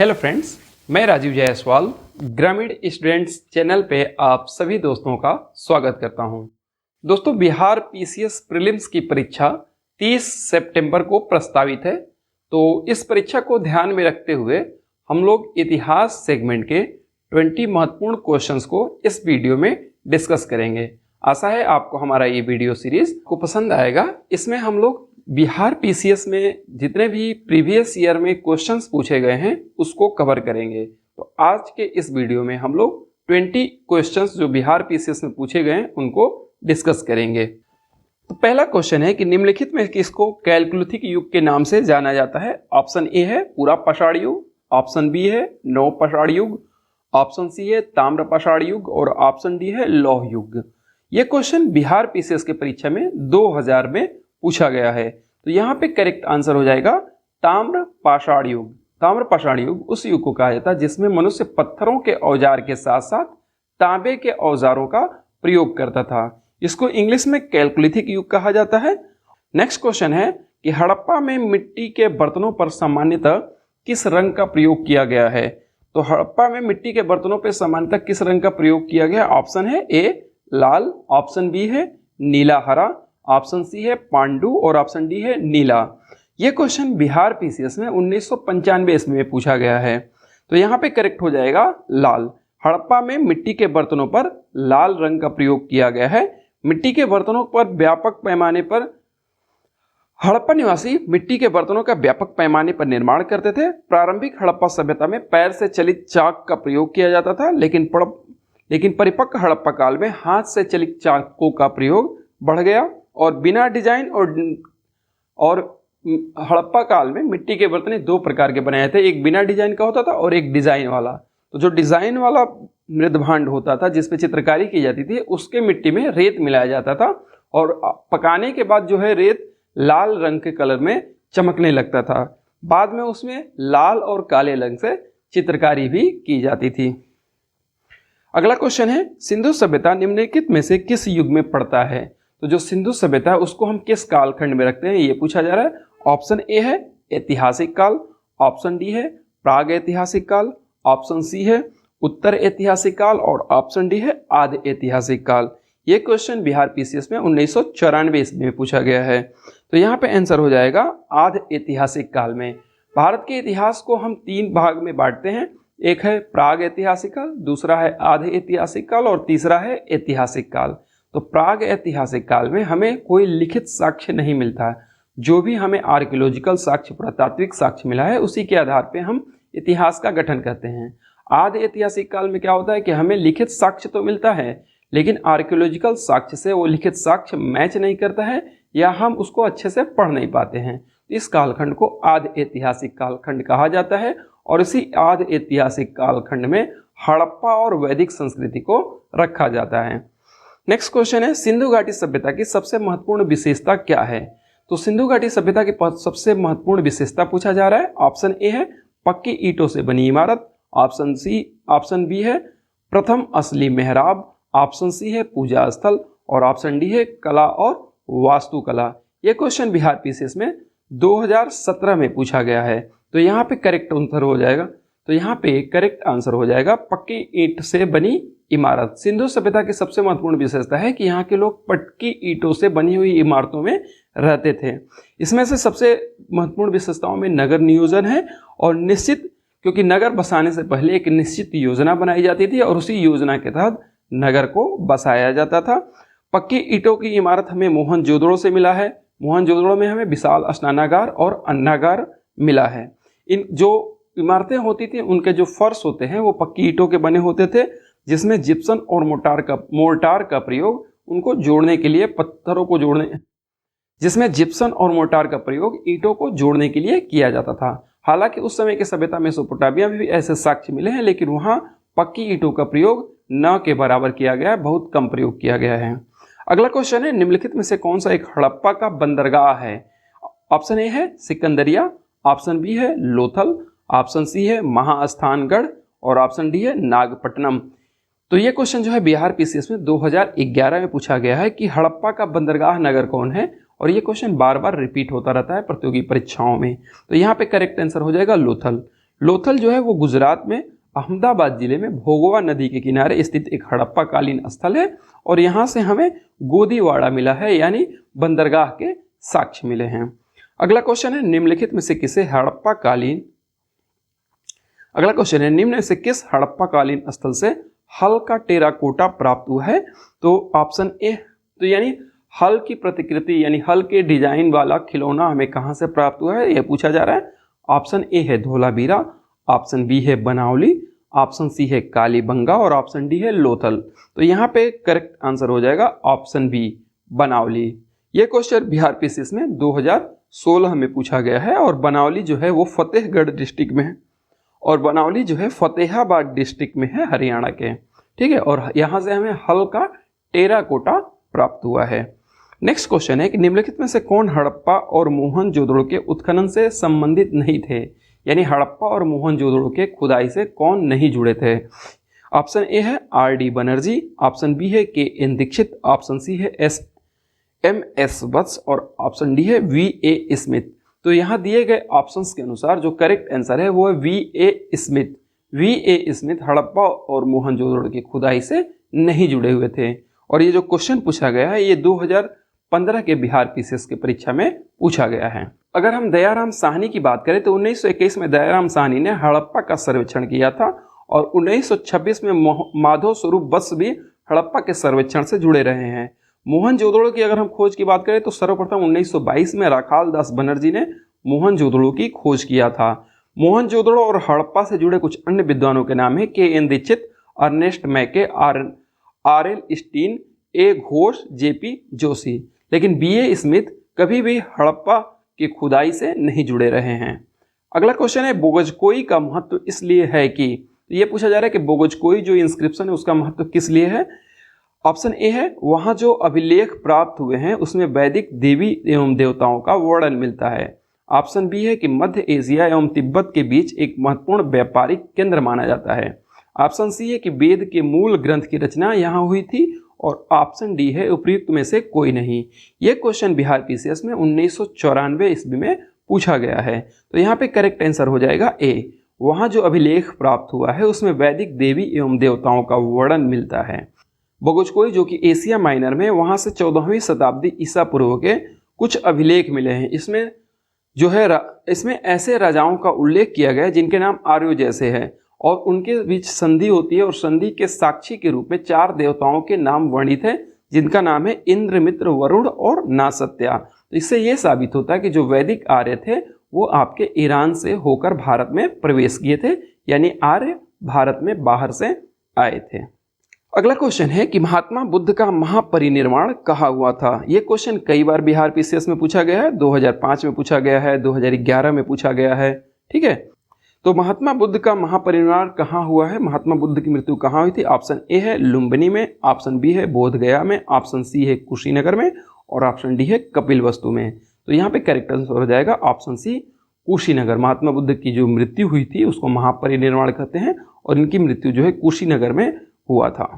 Hello friends, मैं राजीव जायसवाल ग्रामीण students channel पे आप सभी दोस्तों का स्वागत करता हूं। दोस्तों, बिहार पीसीएस प्रीलिम्स की परीक्षा 30 सितंबर को प्रस्तावित है। तो इस परीक्षा को ध्यान में रखते हुए हम लोग इतिहास सेगमेंट के 20 महत्वपूर्ण क्वेश्चंस को इस वीडियो में डिस्कस करेंगे। आशा है आपको हमारा ये वीडियो सीरीज को पसंद आएगा। इसमें हम लोग बिहार पीसीएस में जितने भी प्रीवियस ईयर में क्वेश्चंस पूछे गए हैं उसको कवर करेंगे। तो आज के इस वीडियो में हम लोग 20 क्वेश्चंस जो बिहार पीसीएस में पूछे गए हैं उनको डिस्कस करेंगे। तो पहला क्वेश्चन है कि निम्नलिखित में किसको कैलकुलिथिक युग के नाम से जाना जाता है। ऑप्शन ए है पूरा पाषाण युग, ऑप्शन बी है नव पाषाण युग, ऑप्शन सी है ताम्र पाषाण युग और ऑप्शन डी है लौह युग। यह क्वेश्चन बिहार पीसीएस के परीक्षा में 2000 में पूछा गया है। तो यहाँ पे करेक्ट आंसर हो जाएगा ताम्र पाषाण युग। ताम्र पाषाण युग उस युग को कहा जाता है जिसमें मनुष्य पत्थरों के औजार के साथ साथ तांबे के औजारों का प्रयोग करता था। इसको इंग्लिश में कैलकुलिथिक युग कहा जाता है। नेक्स्ट क्वेश्चन है कि हड़प्पा में मिट्टी के बर्तनों पर सामान्यतः किस रंग का प्रयोग किया गया है। तो हड़प्पा में मिट्टी के बर्तनों पर सामान्यतः किस रंग का प्रयोग किया गया। ऑप्शन है ए लाल, ऑप्शन बी है नीला हरा, ऑप्शन सी है पांडु और ऑप्शन डी है नीला। यह क्वेश्चन बिहार पीसीएस में 1995 ईस्वी में पूछा गया है। तो यहाँ पे करेक्ट हो जाएगा लाल। हड़प्पा में मिट्टी के बर्तनों पर लाल रंग का प्रयोग किया गया है। मिट्टी के बर्तनों पर व्यापक पैमाने पर हड़प्पा निवासी मिट्टी के बर्तनों का व्यापक पैमाने पर निर्माण करते थे। प्रारंभिक हड़प्पा सभ्यता में पैर से चलित चाक का प्रयोग किया जाता था, लेकिन परिपक्व हड़प्पा काल में हाथ से चलित चाकों का प्रयोग बढ़ गया और बिना डिजाइन और हड़प्पा काल में मिट्टी के बर्तन दो प्रकार के बनाए थे। एक बिना डिजाइन का होता था और एक डिजाइन वाला। तो जो डिजाइन वाला मृदभांड होता था जिस पे चित्रकारी की जाती थी उसके मिट्टी में रेत मिलाया जाता था और पकाने के बाद जो है रेत लाल रंग के कलर में चमकने लगता था। बाद में उसमें लाल और काले रंग से चित्रकारी भी की जाती थी। अगला क्वेश्चन है सिंधु सभ्यता निम्नलिखित में से किस युग में पड़ता है। तो जो सिंधु सभ्यता है उसको हम किस कालखंड में रखते हैं ये पूछा जा रहा है। ऑप्शन ए है ऐतिहासिक काल, ऑप्शन डी है प्राग ऐतिहासिक काल, ऑप्शन सी है उत्तर ऐतिहासिक काल और ऑप्शन डी है आधे ऐतिहासिक काल। ये क्वेश्चन बिहार पीसीएस में 1994 ईस्वी में पूछा गया है। तो यहाँ पे आंसर हो जाएगा आधे ऐतिहासिक काल में। भारत के इतिहास को हम 3 भाग में बांटते हैं। एक है प्राग ऐतिहासिक काल, दूसरा है आधे ऐतिहासिक काल और तीसरा है ऐतिहासिक काल। तो प्राग ऐतिहासिक काल में हमें कोई लिखित साक्ष्य नहीं मिलता। जो भी हमें आर्कियोलॉजिकल साक्ष्य, पुरातात्विक साक्ष्य मिला है उसी के आधार पे हम इतिहास का गठन करते हैं। आधे ऐतिहासिक काल में क्या होता है कि हमें लिखित साक्ष्य तो मिलता है लेकिन आर्कियोलॉजिकल साक्ष्य से वो लिखित साक्ष्य मैच नहीं करता है या हम उसको अच्छे से पढ़ नहीं पाते हैं। इस कालखंड को आधे ऐतिहासिक कालखंड कहा जाता है और इसी आधे ऐतिहासिक कालखंड में हड़प्पा और वैदिक संस्कृति को रखा जाता है। नेक्स्ट क्वेश्चन है सिंधु घाटी सभ्यता की सबसे महत्वपूर्ण विशेषता क्या है। तो सिंधु घाटी सभ्यता की सबसे महत्वपूर्ण विशेषता पूछा जा रहा है। ऑप्शन ए है पक्की ईंटों से बनी इमारत, ऑप्शन बी है प्रथम असली मेहराब, ऑप्शन सी है पूजा स्थल और ऑप्शन डी है कला और वास्तुकला। यह क्वेश्चन बिहार पीसीएस में 2017 में पूछा गया है। तो यहाँ पे करेक्ट आंसर हो जाएगा। तो यहाँ पे करेक्ट आंसर हो जाएगा पक्की ईंट से बनी इमारत। सिंधु सभ्यता की सबसे महत्वपूर्ण विशेषता है कि यहाँ के लोग पक्की ईंटों से बनी हुई इमारतों में रहते थे। इसमें से सबसे महत्वपूर्ण विशेषताओं में नगर नियोजन है और निश्चित, क्योंकि नगर बसाने से पहले एक निश्चित योजना बनाई जाती थी और उसी योजना के तहत नगर को बसाया जाता था। पक्की ईंटों की इमारत हमें मोहनजोदड़ो से मिला है। मोहनजोदड़ो में हमें विशाल स्नानागार और अन्नागार मिला है। इन जो इमारतें होती थी उनके जो फर्श होते हैं वो पक्की ईंटों के बने होते थे जिसमें जिप्सन और मोर्टार का प्रयोग उनको जोड़ने के लिए मोर्टार का प्रयोग ईंटों को जोड़ने के लिए किया जाता था। हालांकि उस समय की सभ्यता मेसोपोटामिया में भी ऐसे साक्ष्य मिले हैं लेकिन वहां पक्की ईंटों का प्रयोग न के बराबर किया गया है, बहुत कम प्रयोग किया गया है। अगला क्वेश्चन है निम्नलिखित में से कौन सा एक हड़प्पा का बंदरगाह है। ऑप्शन ए है सिकंदरिया, ऑप्शन बी है लोथल, ऑप्शन सी है महास्थानगढ़ और ऑप्शन डी है नागपट्टनम। तो ये क्वेश्चन जो है बिहार पीसीएस में 2011 में पूछा गया है कि हड़प्पा का बंदरगाह नगर कौन है और ये क्वेश्चन बार बार रिपीट होता रहता है प्रतियोगी परीक्षाओं में। तो यहाँ पे करेक्ट आंसर हो जाएगा लोथल। लोथल जो है वो गुजरात में अहमदाबाद जिले में भोगवा नदी के किनारे स्थित एक हड़प्पा कालीन स्थल है और यहाँ से हमें गोदीवाड़ा मिला है, यानी बंदरगाह के साक्ष्य मिले हैं। अगला क्वेश्चन है निम्नलिखित में से किसे हड़प्पा कालीन अगला क्वेश्चन है निम्न में से किस हड़प्पा कालीन स्थल से हल का टेराकोटा प्राप्त हुआ है? तो ऑप्शन ए, तो यानी हल की प्रतिकृति यानी हल के डिजाइन वाला खिलौना हमें कहाँ से प्राप्त हुआ है, यह पूछा जा रहा है। ऑप्शन ए है धोलावीरा, ऑप्शन बी है बनावली, ऑप्शन सी है कालीबंगा और ऑप्शन डी है लोथल। तो यहाँ पे करेक्ट आंसर हो जाएगा ऑप्शन बी बनावली। ये क्वेश्चन बिहार पीसीएस में 2016 में पूछा गया है और बनावली जो है वो फतेहगढ़ डिस्ट्रिक्ट में है और बनावली जो है फतेहाबाद डिस्ट्रिक्ट में है हरियाणा के, ठीक है। और यहाँ से हमें हल का टेराकोटा प्राप्त हुआ है। नेक्स्ट क्वेश्चन है कि निम्नलिखित में से कौन हड़प्पा और मोहनजोदड़ो के उत्खनन से संबंधित नहीं थे, यानी हड़प्पा और मोहनजोदड़ो के खुदाई से कौन नहीं जुड़े थे? ऑप्शन ए है आर.डी. बनर्जी, ऑप्शन बी है के.एन. दीक्षित, ऑप्शन सी है एम.एस. वत्स और ऑप्शन डी है वी.ए. स्मिथ। तो यहाँ दिए गए ऑप्शंस के अनुसार जो करेक्ट आंसर है वो है VA. Smith. VA. Smith Harappa और मोहनजोदड़ो की खुदाई से नहीं जुड़े हुए थे। और ये जो क्वेश्चन पूछा गया है ये 2015 के बिहार पीसीएस की परीक्षा में पूछा गया है। अगर हम दयाराम साहनी की बात करें तो 1921 में दयाराम साहनी ने हड़प्पा का सर्वेक्षण किया था और 1926 में माधव स्वरूप वत्स भी हड़प्पा के सर्वेक्षण से जुड़े रहे हैं। मोहनजोदड़ो की अगर हम खोज की बात करें तो सर्वप्रथम 1922 में राखाल दास बनर्जी ने मोहनजोदड़ो की खोज किया था। मोहनजोदड़ो और हड़प्पा से जुड़े कुछ अन्य विद्वानों के नाम है के.एन. दीक्षित, अर्नेस्ट मैके, आर.एल. स्टीन, ए. घोष, जे.पी. जोशी। लेकिन बी.ए. स्मिथ कभी भी हड़प्पा की खुदाई से नहीं जुड़े रहे हैं। अगला क्वेश्चन है बोगजकोई का महत्व इसलिए है कि, ये पूछा जा रहा है कि बोगजकोई जो इंस्क्रिप्शन है उसका महत्व किस लिए है? ऑप्शन ए है वहाँ जो अभिलेख प्राप्त हुए हैं उसमें वैदिक देवी एवं देवताओं का वर्णन मिलता है। ऑप्शन बी है कि मध्य एशिया एवं तिब्बत के बीच एक महत्वपूर्ण व्यापारिक केंद्र माना जाता है। ऑप्शन सी है कि वेद के मूल ग्रंथ की रचना यहाँ हुई थी और ऑप्शन डी है उपयुक्त में से कोई नहीं। ये क्वेश्चन बिहार पीसीएस में 1994 ईस्वी में पूछा गया है। तो यहाँ पे करेक्ट आंसर हो जाएगा ए, वहाँ जो अभिलेख प्राप्त हुआ है उसमें वैदिक देवी एवं देवताओं का वर्णन मिलता है। बोगजकोई जो कि एशिया माइनर में वहाँ से 14वीं शताब्दी ईसा पूर्व के कुछ अभिलेख मिले हैं। इसमें जो है इसमें ऐसे राजाओं का उल्लेख किया गया है जिनके नाम आर्यों जैसे है और उनके बीच संधि होती है और संधि के साक्षी के रूप में 4 देवताओं के नाम वर्णित है जिनका नाम है इंद्र, मित्र, वरुण और नासत्या। तो इससे ये साबित होता है कि जो वैदिक आर्य थे वो आपके ईरान से होकर भारत में प्रवेश किए थे, यानी आर्य भारत में बाहर से आए थे। अगला क्वेश्चन है कि महात्मा बुद्ध का महापरिनिर्वाण कहाँ हुआ था? ये क्वेश्चन कई बार बिहार पीसीएस में पूछा गया है, 2005 में पूछा गया है, 2011 में पूछा गया है, ठीक है। तो महात्मा बुद्ध का महापरिनिर्वाण कहाँ हुआ है, महात्मा बुद्ध की मृत्यु कहाँ हुई थी? ऑप्शन ए है लुम्बिनी में, ऑप्शन बी है बोधगया में, ऑप्शन सी है कुशीनगर में और ऑप्शन डी है कपिलवस्तु में। तो यहाँ पे करेक्ट आंसर हो जाएगा ऑप्शन सी कुशीनगर। महात्मा बुद्ध की जो मृत्यु हुई थी उसको महापरिनिर्वाण कहते हैं और इनकी मृत्यु जो है कुशीनगर में हुआ था।